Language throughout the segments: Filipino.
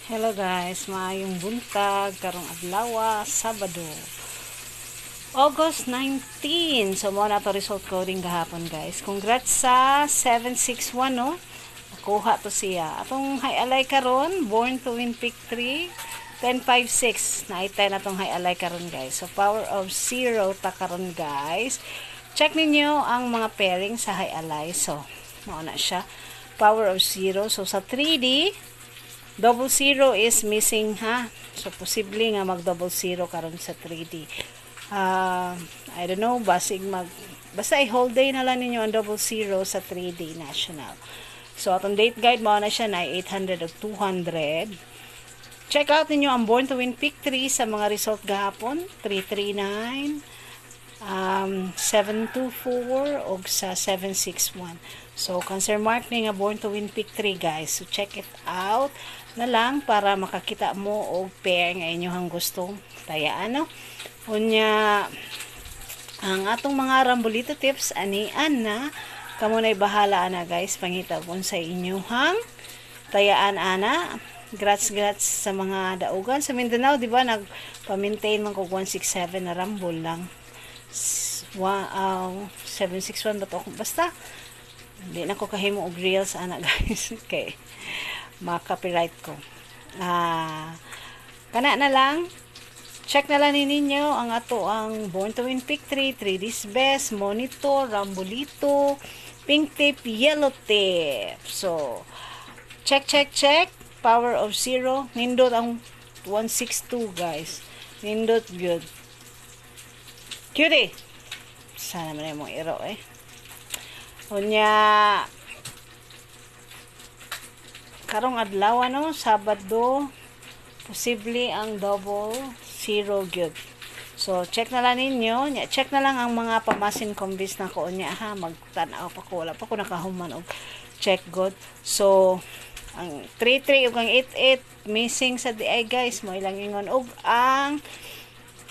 Hello guys, maayong buntag karong adlaw, Sabado, August 19. So mo na to result coding gahapon guys. Congrats sa 761 no. Nakuha to siya. Atong high-alay karon, born to win pick 3, 1056. Naitay na tong high-alay karon guys. So power of 0 ta karon guys. Check ninyo ang mga pairing sa high-alay. So mao na siya. Power of 0. So sa 3D, double 0 is missing ha. So posible nga mag double 0 karon sa 3D. I don't know, basta i-hold day na lang ninyo ang double 0 sa 3D national. So atong date guide mo na siya na 800 o 200. Check out ninyo ang born to win pick 3 sa mga result gahapon, 339, 724 o sa 761. So cancer mark ni nga born to win pick 3 guys. So check it out na lang para makakita mo og pair nga inyohang gustong tayaan no. Unya ang atong mga rambolito tips anian na kamo nay bahala ana guys pangita kun sa inyohang tayaan ana. Grats sa mga daugan sa Mindanao, di ba? Nagpa-maintain man ko 167 na rambol lang. 761 ba to? Basta hindi na ko kahimo og reels ana guys. Okay. Ma-copyright ko. Kana na lang. Check na lang ninyo ang ato ang Born to Win Pick 3, 3D's Best, Monitor, Rambolito, Pink Tip, Yellow Tip. So, check. Power of 0. Nindot ang 162 guys. Nindot good. Cutie. Sana man yung iro eh. Unya karong adlaw no, Sabado, posible ang double 0 good. So check na lang ninyo, check na lang ang mga pamasin combis na ko unya ha, magtan-aw pa ko, wala pa ko nakahuman og check good. So ang 33 ug ang 88 missing sa DI guys, mo ilang ingon og ang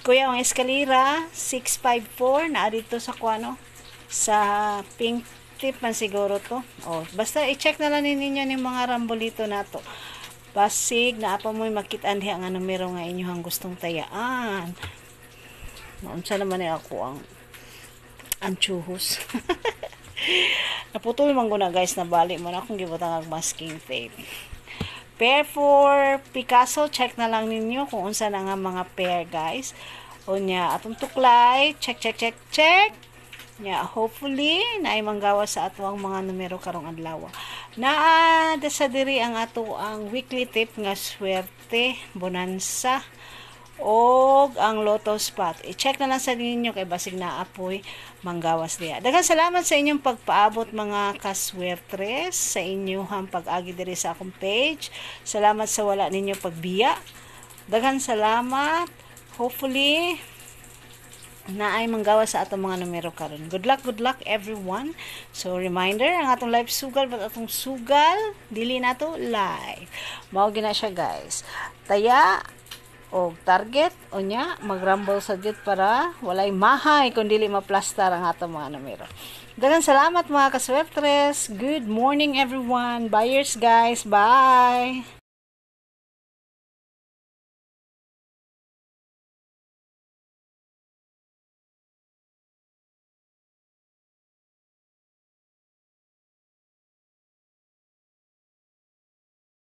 kuya ang eskalera 654 na dito sa kuano sa pink tip man siguro to. Oh, basta i-check na lang ninyo ni mga rambolito nato. Basig na apa mo makit-an diha nga numero nga inyohang gustong tayaan. Naunsa naman ni ako ang chuhos. Naputol man guna guys, nabali mo na akong gibutang ang masking tape. Pair for Picasso, check na lang ninyo kung unsa na nga mga pair guys. Unya atong tuklay, check. Yeah, hopefully naay manggawa sa atong mga numero karong adlaw. Naa sa diri ang ato ang weekly tip nga swerte, bonanza og ang lotto spot. I-check na lang sa ninyo kay basig na apoy manggawas diha. Daghang salamat sa inyong pagpaabot mga kaswertres sa inyong pag-agi diri sa akong page. Salamat sa wala ninyo pagbiya. Daghang salamat. Hopefully na ay manggawa sa atong mga numero karon. Good luck everyone. So reminder ang atong live sugal, but atong sugal dili nato live. Mao gina siya guys. Taya o target unya magrumble sa jud para walay mahay kun dili maplastar ang atong mga numero. Daghang salamat mga kaswertres. Good morning everyone. Buyers guys. Bye.